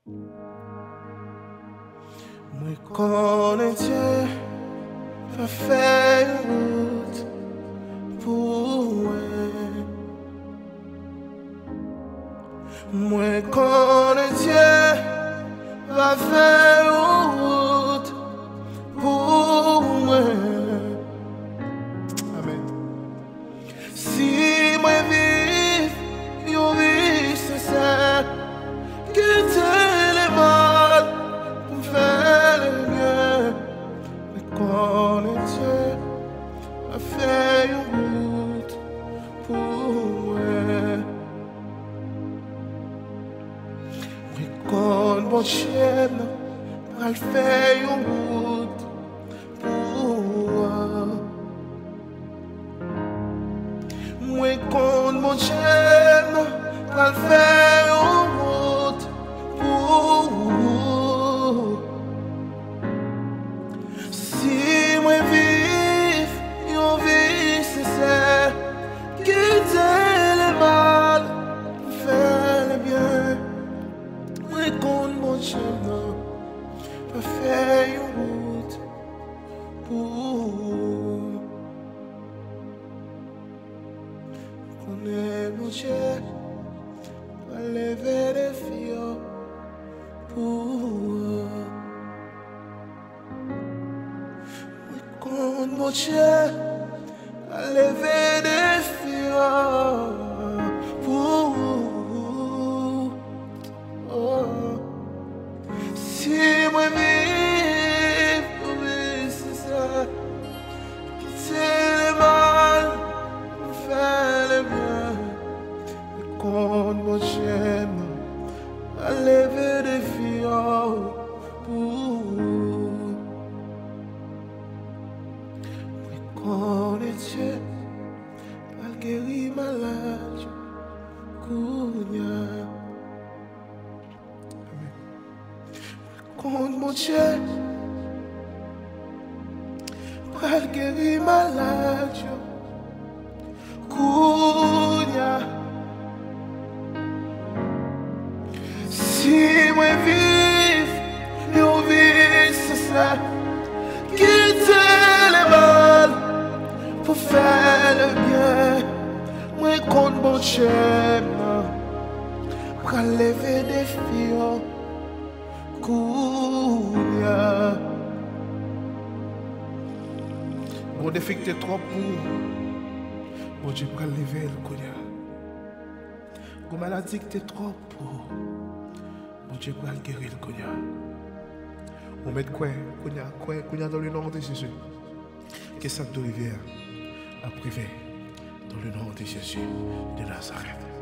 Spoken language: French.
Moi connais Dieu, va faire une route pour moi. Moi connais Dieu, va faire une route pour moi. Amen. Si moi vive, yo vis c'est ça, quitter les mal pour faire le bien. Mais connais Dieu, va faire une route pour moi. Quand mon chien va faire une route pour moi. Moi quand mon chien va faire une route pour moi. Si moi vive, yo vis c'est ça, quitter le mal, faire le bien. Quand mon chemin va faire une route pour connaître mon Dieu, va lever des filles pour quand mon Dieu va lever des filles pour si moi vive, oui c'est ça, quitter le mal, faire le bien. Et quand mon chien a levé des filles pour moi, quand Dieu va guérir malade, Kounia. Quand mon Dieu va guérir malade, Kounia. Si moi vive, yo vis c'est ça, quitter le mal pour faire le bien. Moi quand mon Dieu va lever des filles. Bon défi que t'es trop pour bon Dieu pour lever le Kounia. Bon maladie que t'es trop pour bon Dieu pour guérir le Kounia. On met quoi Kounia dans le nom de Jésus. Que ça de rivière à privé dans le nom de Jésus de Nazareth.